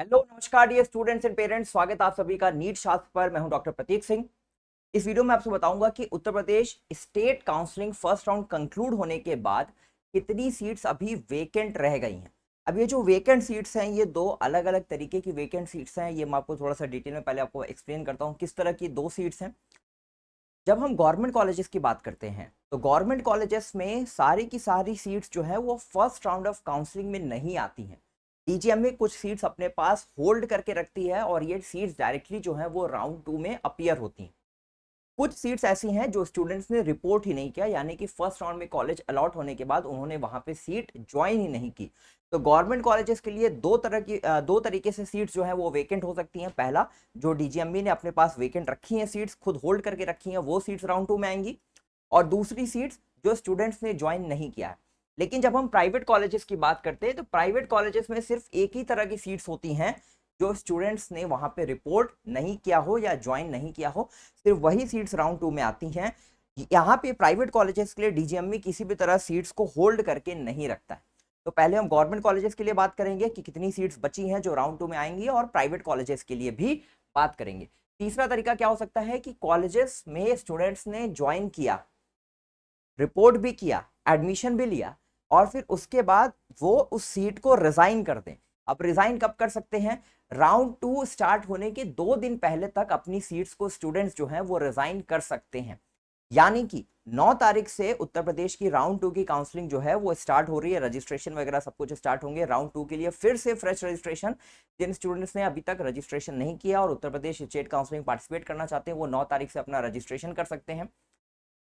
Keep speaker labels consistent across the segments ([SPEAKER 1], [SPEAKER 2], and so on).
[SPEAKER 1] Hello नमस्कार dear students and parents, स्वागत है आप सभी का नीट शास्त्र पर। मैं हूं डॉक्टर प्रतीक सिंह। इस वीडियो में आपसे बताऊंगा कि Uttar Pradesh state counselling first round conclude होने के बाद कितनी सीट्स अभी वेकेंट रह गई हैं। अब ये जो वेकेंट सीट्स हैं ये दो अलग अलग तरीके की वेकेंट सीट्स हैं। ये मैं आपको थोड़ा सा डिटेल में पहले आपको एक्सप्लेन करता हूँ किस तरह की दो सीट्स हैं। जब हम गवर्नमेंट कॉलेजेस की बात करते हैं तो गवर्नमेंट कॉलेजेस में सारी की सारी सीट्स जो है वो फर्स्ट राउंड ऑफ काउंसलिंग में नहीं आती हैं। डीजीएमए कुछ सीट्स अपने पास होल्ड करके रखती है और ये सीट्स डायरेक्टली जो है वो राउंड 2 में अपीयर होती हैं। कुछ सीट्स ऐसी हैं जो स्टूडेंट्स ने रिपोर्ट ही नहीं किया, यानी कि फर्स्ट राउंड में कॉलेज अलॉट होने के बाद उन्होंने वहां पे सीट ज्वाइन ही नहीं की। तो गवर्नमेंट कॉलेजेस के लिए दो तरीके से सीट्स जो है वो वेकेंट हो सकती हैं। पहला, जो डीजीएमबी ने अपने पास वेकेंट रखी हैं, सीट्स खुद होल्ड करके रखी हैं, वो सीट्स राउंड 2 में आएंगी। और दूसरी सीट्स जो स्टूडेंट्स ने ज्वाइन नहीं किया है। लेकिन जब हम प्राइवेट कॉलेजेस की बात करते हैं तो प्राइवेट कॉलेजेस में सिर्फ एक ही तरह की सीट्स होती हैं जो स्टूडेंट्स ने वहां पे रिपोर्ट नहीं किया हो या ज्वाइन नहीं किया हो, सिर्फ वही सीट्स राउंड 2 में आती हैं। यहाँ पे प्राइवेट कॉलेजेस के लिए डीजीएमई किसी भी तरह सीट्स को होल्ड करके नहीं रखता है। तो पहले हम गवर्नमेंट कॉलेजेस के लिए बात करेंगे कि कितनी सीट्स बची हैं जो राउंड 2 में आएंगी, और प्राइवेट कॉलेजेस के लिए भी बात करेंगे। तीसरा तरीका क्या हो सकता है कि कॉलेजेस में स्टूडेंट्स ने ज्वाइन किया, रिपोर्ट भी किया, एडमिशन भी लिया, और फिर उसके बाद वो उस सीट को रिजाइन कर दें। अब रिजाइन कब कर सकते हैं? राउंड 2 स्टार्ट होने के 2 दिन पहले तक अपनी सीट्स को स्टूडेंट्स जो हैं वो रिजाइन कर सकते हैं। यानी कि 9 तारीख से उत्तर प्रदेश की राउंड 2 की काउंसलिंग जो है वो स्टार्ट हो रही है। रजिस्ट्रेशन वगैरह सब कुछ स्टार्ट होंगे राउंड 2 के लिए। फिर से फ्रेश रजिस्ट्रेशन, जिन स्टूडेंट्स ने अभी तक रजिस्ट्रेशन नहीं किया और उत्तर प्रदेश स्टेट काउंसलिंग पार्टिसिपेट करना चाहते हैं, वो 9 तारीख से अपना रजिस्ट्रेशन कर सकते हैं।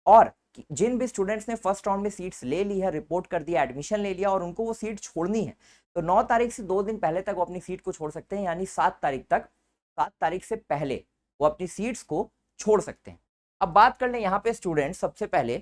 [SPEAKER 1] और जिन भी स्टूडेंट्स ने फर्स्ट राउंड में सीट्स ले ली है, रिपोर्ट कर दिया, एडमिशन ले लिया, और उनको वो सीट छोड़नी है, तो 9 तारीख से 2 दिन पहले तक वो अपनी सीट को छोड़ सकते हैं। यानी 7 तारीख तक, 7 तारीख से पहले वो अपनी सीट्स को छोड़ सकते हैं। अब बात कर लें यहाँ पे स्टूडेंट्स, सबसे पहले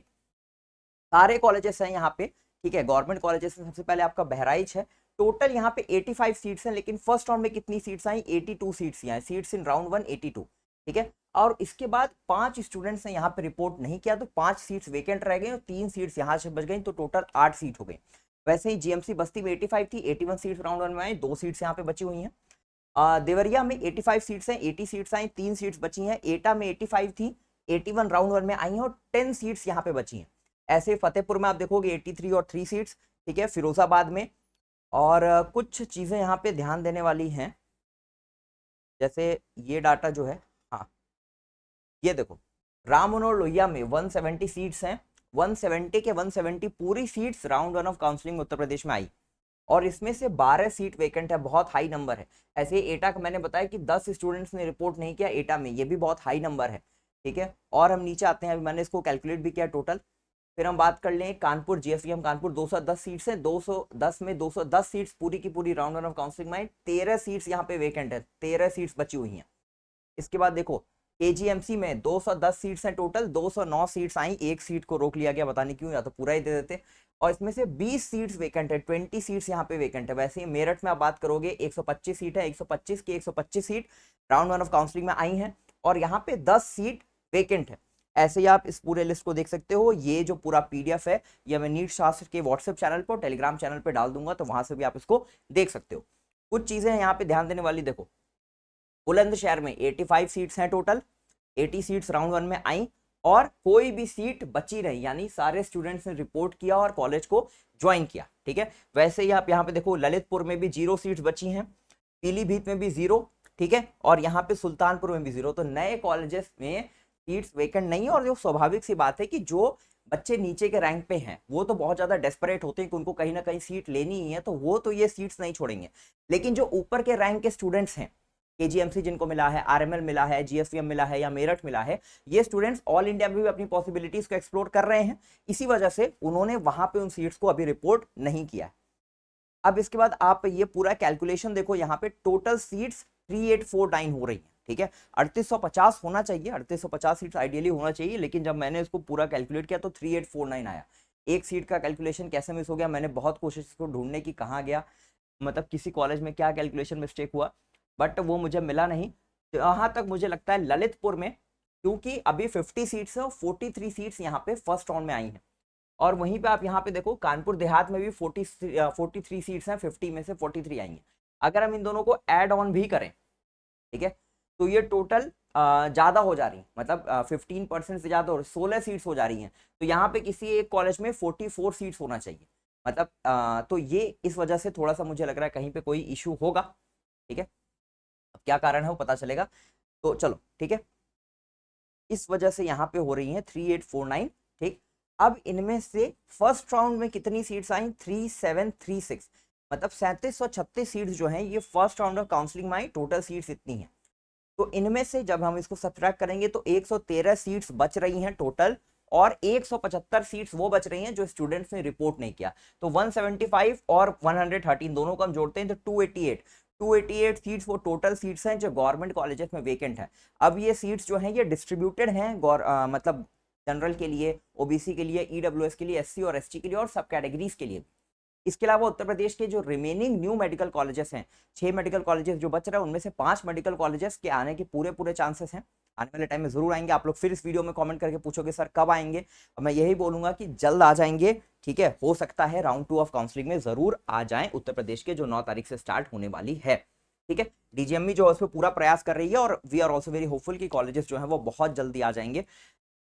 [SPEAKER 1] सारे कॉलेजेस हैं यहाँ पे, ठीक है। गवर्नमेंट कॉलेजेस में सबसे पहले आपका बहराइच है। टोटल यहाँ पे 85 सीट्स हैं, लेकिन फर्स्ट राउंड में कितनी seats I? 82 seats I. Seats in round 1 82, ठीक है। और इसके बाद 5 स्टूडेंट्स ने यहाँ पे रिपोर्ट नहीं किया, तो 5 सीट्स वेकेंट रह गई और 3 सीट्स यहाँ से बच गई, तो टोटल 8 सीट हो गई। वैसे ही जीएमसी बस्ती में 85 थी, 81 सीट्स राउंड 1 में आई, 2 सीट्स यहाँ पे बची हुई हैं। देवरिया में 85 सीट्स हैं, 80 सीट्स आई, 3 सीट्स बची हैं। एटा में 85 थी, 81 राउंड 1 में आई हैं और 10 सीट्स यहाँ पे बची हैं। ऐसे फतेहपुर में आप देखोगे 83 और 3 सीट्स, ठीक है। फिरोजाबाद में, और कुछ चीजें यहाँ पे ध्यान देने वाली हैं, जैसे ये डाटा जो है, हाँ ये देखो, राम मनोहर लोहिया में 170 सीट्स हैं। 170 के 170 पूरी seats round 1 of counselling Uttar Pradesh में आई, और इसमें से 12 सीट वेकेंट है, बहुत हाई नंबर है। ऐसे एटा का मैंने बताया कि 10 स्टूडेंट्स ने रिपोर्ट नहीं किया एटा में, ये भी बहुत हाई नंबर है, ठीक है। और हम नीचे आते हैं, अभी मैंने इसको कैलकुलेट भी किया टोटल। फिर हम बात कर लें कानपुर, जीएसवीएम कानपुर 210 सीट्स हैं। 210 में 210 सीट्स पूरी की पूरी राउंड 1 ऑफ काउंसलिंग में आई। 13 सीट्स यहाँ पे वेकेंट है, 13 सीट्स बची हुई हैं। इसके बाद देखो केजीएमसी में 210 सीट्स हैं टोटल, 209 सीट्स आई, एक सीट को रोक लिया गया, पता नहीं क्यों, या तो पूरा ही दे देते। और इसमें से 20 सीट्स वेकेंट है, 20 सीट्स यहाँ पे वेकेंट है। वैसे ही मेरठ में आप बात करोगे 125 सीट है, 125 की 125 सीट राउंड 1 ऑफ काउंसलिंग में आई हैं, और यहाँ पे 10 सीट वेकेंट है। ऐसे ही आप इस पूरे लिस्ट को देख सकते हो। ये जो पूरा पीडीएफ है ये मैं नीट शास्त्र के व्हाट्सएप चैनल पर, टेलीग्राम चैनल पर डाल दूंगा, तो वहां से भी आप इसको देख सकते हो। कुछ चीजें यहाँ पे ध्यान देने वाली, देखो बुलंदशहर में 85 सीट्स हैं टोटल, 80 सीट्स राउंड 1 में आई, और कोई भी सीट बची रही, यानी सारे स्टूडेंट्स ने रिपोर्ट किया और कॉलेज को ज्वाइन किया, ठीक है। वैसे ही आप यहाँ पे देखो ललितपुर में भी 0 सीट्स बची हैं, पीलीभीत में भी 0, ठीक है, और यहाँ पे सुल्तानपुर में भी 0। तो नए कॉलेजेस में सीट्स वेकेंट नहीं है, और जो स्वाभाविक सी बात है कि जो बच्चे नीचे के रैंक पे हैं वो तो बहुत ज्यादा डेस्परेट होते हैं कि उनको कहीं ना कहीं सीट लेनी ही है, तो वो तो ये सीट्स नहीं छोड़ेंगे। लेकिन जो ऊपर के रैंक के स्टूडेंट्स हैं, केजीएमसी जिनको मिला है, आरएमएल मिला है, जीएसवीएम मिला है, या मेरठ मिला है, ये स्टूडेंट्स ऑल इंडिया में भी अपनी पॉसिबिलिटीज को एक्सप्लोर कर रहे हैं। इसी वजह से उन्होंने वहां पे उन सीट्स को अभी रिपोर्ट नहीं किया है। अब इसके बाद आप ये पूरा कैलकुलेशन देखो, यहाँ पे टोटल सीट्स 3849 हो रही है, ठीक है। 3850 होना चाहिए, 3850 सीट्स आइडियली होना चाहिए, लेकिन जब मैंने इसको पूरा कैलकुलेट किया तो 3849 आया। एक सीट का कैलकुलेशन कैसे मिस हो गया, मैंने बहुत कोशिश इसको ढूंढने की, कहाँ गया, मतलब किसी कॉलेज में क्या कैलकुलेशन मिस्टेक हुआ, बट वो मुझे मिला नहीं। जहां तक मुझे लगता है ललितपुर में, क्योंकि अभी 50 सीट्स है, 43 सीट्स यहाँ पे फर्स्ट राउंड में आई हैं। और वहीं पे आप यहाँ पे देखो कानपुर देहात में भी 43 सीट्स हैं, 50 में से 43 आई हैं। अगर हम इन दोनों को ऐड ऑन भी करें, ठीक है, तो ये टोटल ज्यादा हो जा रही है, मतलब 15% से ज्यादा और 16 सीट्स हो जा रही हैं। तो यहाँ पे किसी एक कॉलेज में 44 सीट्स होना चाहिए, मतलब तो ये इस वजह से थोड़ा सा मुझे लग रहा है कहीं पे कोई इशू होगा, ठीक है। अब क्या कारण है वो पता चलेगा। तो चलो ठीक है, इस वजह से यहाँ पे हो रही है 3849, ठीक। अब इनमें से फर्स्ट राउंड में कितनी सीट्स आई, 3736, मतलब 3736 सीट्स जो हैं ये फर्स्ट राउंड ऑफ काउंसलिंग में आई, टोटल सीट्स इतनी हैं। तो इनमें से जब हम इसको सब्ट्रैक्ट करेंगे तो 113 सीट्स बच रही हैं टोटल, और 175 सीट्स वो बच रही हैं जो स्टूडेंट्स ने रिपोर्ट नहीं किया। तो 175 और 113 दोनों को हम जोड़ते हैं तो 288 सीट्स वो टोटल सीट्स हैं जो गवर्नमेंट कॉलेजेस में वेकेंट है। अब ये सीट्स जो हैं ये डिस्ट्रीब्यूटेड हैं मतलब जनरल के लिए, ओबीसी के लिए, ईडब्ल्यूएस के लिए, एससी और एसटी के लिए और सब कैटेगरीज के लिए। इसके अलावा उत्तर प्रदेश के जो रिमेनिंग न्यू मेडिकल कॉलेजेस हैं, 6 मेडिकल कॉलेजेस जो बच रहे हैं, उनमें से 5 मेडिकल कॉलेजेस के आने के पूरे चांसेस हैं, आने वाले टाइम में जरूर आएंगे। आप लोग फिर इस वीडियो में कमेंट करके पूछोगे सर कब आएंगे, और मैं यही बोलूंगा कि जल्द आ जाएंगे, ठीक है। हो सकता है राउंड 2 ऑफ काउंसलिंग में जरूर आ जाए उत्तर प्रदेश के, जो 9 तारीख से स्टार्ट होने वाली है, ठीक है। डीजीएमई जो है उस पर पूरा प्रयास कर रही है, और we are also very hopeful कि कॉलेजेस जो है वो बहुत जल्दी आ जाएंगे।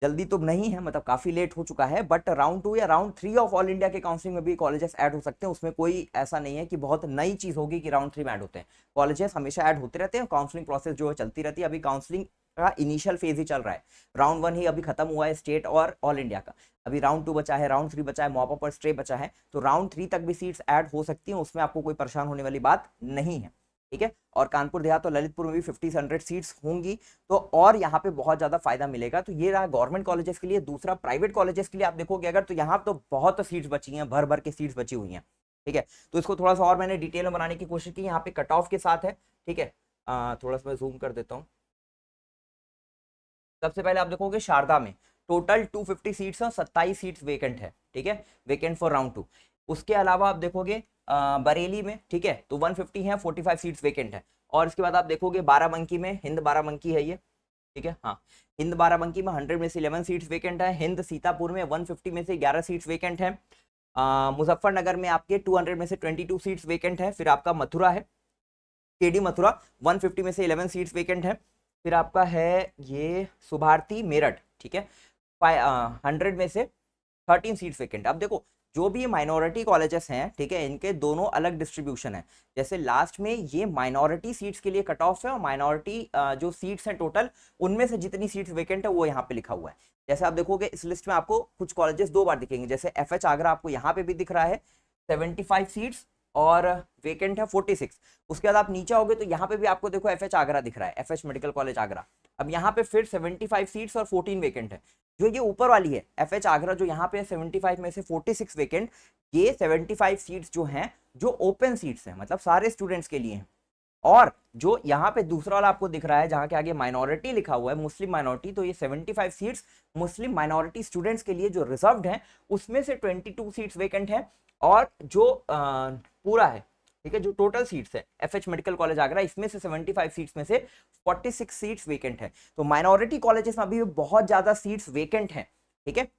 [SPEAKER 1] जल्दी तो नहीं है, मतलब काफी लेट हो चुका है, बट राउंड 2 या राउंड 3 ऑफ ऑल इंडिया के काउंसलिंग में भी कॉलेजेस ऐड हो सकते हैं। उसमें कोई ऐसा नहीं है कि बहुत नई चीज होगी कि राउंड 3 में ऐड होते हैं, कॉलेजेस हमेशा ऐड होते रहते हैं, काउंसलिंग प्रोसेस जो है चलती रहती है। अभी काउंसलिंग का इनिशियल फेज ही चल रहा है, राउंड 1 ही अभी खत्म हुआ है स्टेट और ऑल इंडिया का, अभी राउंड 2 बचा है, राउंड 3 बचा है, मॉप अप और स्टे बचा है। तो राउंड 3 तक भी सीट्स ऐड हो सकती हैं, उसमें आपको कोई परेशान होने वाली बात नहीं है, ठीक है। और कानपुर देहात और ललितपुर में भी 50 से 100 सीट्स होंगी, तो और यहाँ पे बहुत ज्यादा फायदा मिलेगा। तो ये रहा गवर्नमेंट कॉलेजेस के लिए। दूसरा प्राइवेट कॉलेजेस के लिए आप देखोगे अगर, तो यहाँ तो बहुत सीट्स बची हैं, भर भर के सीट्स बची हुई हैं, ठीक है। तो इसको थोड़ा सा और मैंने डिटेल में बनाने की कोशिश की, यहाँ पे कट ऑफ के साथ है, ठीक है। थोड़ा सा मैं जूम कर देता हूँ। सबसे पहले आप देखोगे शारदा में टोटल 250 सीट्स और 27 सीट्स वेकेंट है, ठीक है, वेकेंट फॉर राउंड 2। उसके अलावा आप देखोगे बरेली में, ठीक है, तो 150 है, 45 सीट्स वेकेंट है। और इसके बाद आप देखोगे बाराबंकी में, हिंद बाराबंकी है ये, ठीक है, हाँ, हिंद बाराबंकी में 100 में से 11 सीट्स वेकेंट है। हिंद सीतापुर में 150 में से 11 सीट्स वेकेंट है। मुजफ्फरनगर में आपके 200 में से 22 सीट्स वेकेंट है। फिर आपका मथुरा है, केडी मथुरा, 150 में से 11 सीट्स वेकेंट है। फिर आपका है ये सुभारती मेरठ, ठीक है, 100 में से 13 सीट्स वेकेंट। अब देखो जो भी माइनॉरिटी कॉलेजेस हैं, ठीक है, इनके दोनों अलग डिस्ट्रीब्यूशन है। जैसे लास्ट में ये माइनॉरिटी सीट्स के लिए कट ऑफ है, और माइनॉरिटी जो सीट्स हैं टोटल, उनमें से जितनी सीट्स वेकेंट है वो यहाँ पे लिखा हुआ है। जैसे आप देखोगे इस लिस्ट में आपको कुछ कॉलेजेस 2 बार दिखेंगे, जैसे एफएच आगरा आपको यहाँ पे भी दिख रहा है 75 सीट्स और वेकेंट है 46। उसके बाद आप नीचे आओगे तो यहाँ पे भी आपको देखो एफएच आगरा दिख रहा है, एफएच मेडिकल कॉलेज आगरा। अब यहाँ पे फिर 75 सीट्स और 14 वेकेंट है। जो ये ऊपर वाली है एफएच आगरा, जो यहाँ पे 75 में से 46 वेकेंट, ये 75 सीट्स जो हैं जो ओपन सीट्स हैं, मतलब सारे स्टूडेंट्स के लिए हैं। और जो यहाँ पे दूसरा वाला आपको दिख रहा है जहाँ के आगे माइनॉरिटी लिखा हुआ है, मुस्लिम माइनॉरिटी, तो ये 75 सीट्स मुस्लिम माइनॉरिटी स्टूडेंट्स के लिए जो रिजर्व्ड हैं, उसमें से 22 सीट्स वेकेंट हैं। और जो पूरा है, ठीक है, जो टोटल सीट्स है एफएच मेडिकल कॉलेज आगरा, इसमें से 75 सीट्स में से 46 सीट्स वेकेंट है। तो माइनॉरिटी कॉलेजेस में अभी बहुत ज्यादा सीट्स वेकेंट हैं, ठीक है।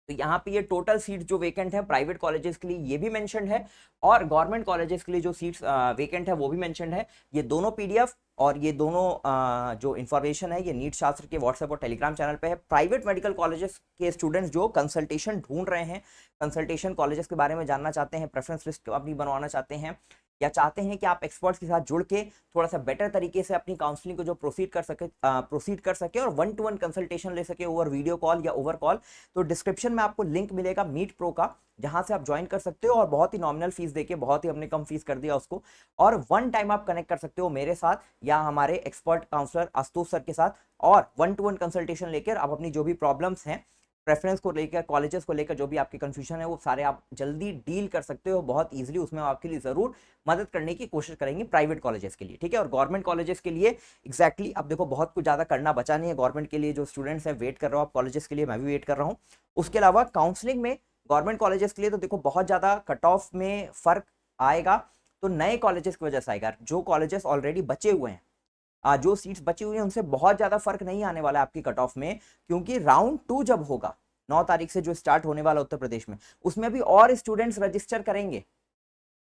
[SPEAKER 1] तो यहाँ पे ये टोटल सीट जो वेकेंट है प्राइवेट कॉलेजेस के लिए ये भी मेंशन्ड है, और गवर्नमेंट कॉलेजेस के लिए जो सीट्स वेकेंट है वो भी मेंशन्ड है। ये दोनों पीडीएफ और ये दोनों जो इन्फॉर्मेशन है ये नीट शास्त्र के व्हाट्सएप और टेलीग्राम चैनल पे है। प्राइवेट मेडिकल कॉलेजेस के स्टूडेंट्स जो कंसल्टेशन ढूंढ रहे हैं, कंसल्टेशन कॉलेजेस के बारे में जानना चाहते हैं, प्रेफरेंस लिस्ट अपनी बनवाना चाहते हैं, या चाहते हैं कि आप एक्सपर्ट्स के साथ जुड़ के थोड़ा सा बेटर तरीके से अपनी काउंसलिंग को जो प्रोसीड कर सके और 1-to-1 कंसल्टेशन ले सके ओवर वीडियो कॉल या ओवर कॉल, तो डिस्क्रिप्शन में आपको लिंक मिलेगा मीट प्रो का, जहां से आप ज्वाइन कर सकते हो, और बहुत ही नॉमिनल फीस देके, बहुत ही हमने कम फीस कर दिया उसको, और 1 टाइम आप कनेक्ट कर सकते हो मेरे साथ या हमारे एक्सपर्ट काउंसलर आशुतोष सर के साथ, और 1-to-1 कंसल्टेशन लेकर आप अपनी जो भी प्रॉब्लम्स हैं, प्रेफरेंस को लेकर, कॉलेजेस को लेकर जो भी आपकी कंफ्यूजन है, वो सारे आप जल्दी डील कर सकते हो बहुत इजीली। उसमें हम आपके लिए जरूर मदद करने की कोशिश करेंगे प्राइवेट कॉलेजेस के लिए, ठीक है। और गवर्नमेंट कॉलेजेस के लिए एग्जैक्टली अब देखो बहुत कुछ ज्यादा करना बचा नहीं है। गवर्नमेंट के लिए जो स्टूडेंट्स हैं वेट कर रहा हूँ, आप कॉलेजेस के लिए मैं भी वेट कर रहा हूँ। उसके अलावा काउंसलिंग में गवर्नमेंट कॉलेजेस के लिए तो देखो बहुत ज्यादा कट ऑफ में फर्क आएगा, तो नए कॉलेजेस की वजह से आएगा। जो कॉलेजेस ऑलरेडी बचे हुए हैं, जो सीट्स बची हुई हैं, उनसे बहुत ज्यादा फर्क नहीं आने वाला है आपकी कट ऑफ में, क्योंकि राउंड 2 जब होगा 9 तारीख से जो स्टार्ट होने वाला उत्तर प्रदेश में, उसमें भी और स्टूडेंट्स रजिस्टर करेंगे,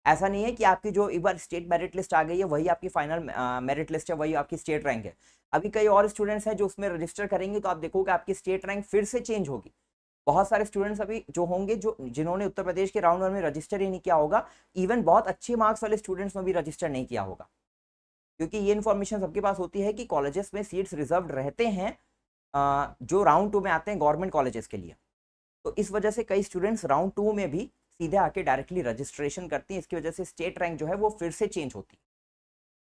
[SPEAKER 1] ऐसा नहीं है कि आपकी जो एक बार स्टेट मेरिट लिस्ट आ गई है वही आपकी फाइनल मेरिट लिस्ट है, वही आपकी स्टेट रैंक है। अभी कई और स्टूडेंट्स हैं जो उसमें रजिस्टर करेंगे तो आप देखोगे आपकी स्टेट रैंक फिर से चेंज होगी। बहुत सारे स्टूडेंट्स अभी जो होंगे जो जिन्होंने उत्तर प्रदेश के राउंड 1 में रजिस्टर ही नहीं किया होगा, इवन बहुत अच्छे मार्क्स वाले स्टूडेंट्स ने भी रजिस्टर नहीं किया होगा, क्योंकि ये इन्फॉर्मेशन सबके पास होती है कि कॉलेजेस में सीट्स रिजर्व रहते हैं जो राउंड 2 में आते हैं गवर्नमेंट कॉलेजेस के लिए। तो इस वजह से कई स्टूडेंट्स राउंड 2 में भी सीधे आके डायरेक्टली रजिस्ट्रेशन करती हैं, इसकी वजह से स्टेट रैंक जो है वो फिर से चेंज होती है।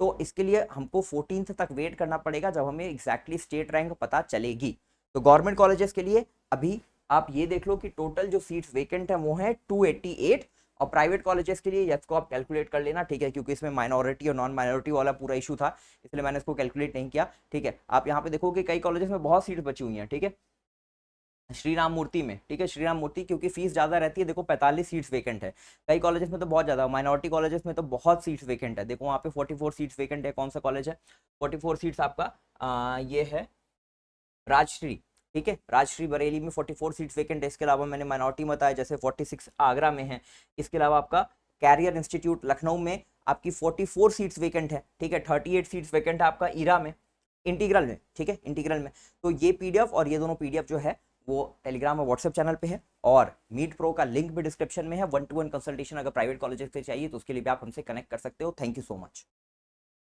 [SPEAKER 1] तो इसके लिए हमको 14th तक वेट करना पड़ेगा जब हमें एग्जैक्टली स्टेट रैंक पता चलेगी। तो गवर्नमेंट कॉलेजेस के लिए अभी आप ये देख लो कि टोटल जो सीट्स वेकेंट है वो है 288, और प्राइवेट कॉलेजेस के लिए इसको आप कैलकुलेट कर लेना, ठीक है, क्योंकि इसमें माइनॉरिटी और नॉन माइनॉरिटी वाला पूरा इशू था, इसलिए मैंने इसको कैलकुलेट नहीं किया, ठीक है। आप यहाँ पे देखो कि कई कॉलेजेस में बहुत सीट्स बची हुई हैं, ठीक है, श्री राम मूर्ति में, ठीक है, श्री राम मूर्ति क्योंकि फीस ज्यादा रहती है, देखो 45 सीट्स वेकेंट है। कई कॉलेजेस में तो बहुत ज्यादा, माइनॉरिटी कॉलेजेस में तो बहुत सीट्स वेकेंट है, देखो वहाँ पे 44 सीट्स वेकेंट है। कौन सा कॉलेज है? 44 सीट्स आपका ये है राजश्री, ठीक है, राजश्री बरेली में 44 सीट्स वेकेंट है। इसके अलावा मैंने माइनॉरिटी बताया जैसे 46 आगरा में है। इसके अलावा आपका कैरियर इंस्टीट्यूट लखनऊ में आपकी 44 सीट्स वेकेंट है, ठीक है, 38 सीट्स वेकेंट है आपका ईरा में, इंटीग्रल में, ठीक है, इंटीग्रल में। तो ये पीडीएफ और ये दोनों पीडीएफ जो है वो टेलीग्राम और व्हाट्सएप चैनल पे है, और मीट प्रो का लिंक भी डिस्क्रिप्शन में है। 1-to-1 कंसल्टेशन अगर प्राइवेट कॉलेजेस पे चाहिए तो उसके लिए भी आप हमसे कनेक्ट कर सकते हो। Thank you so much.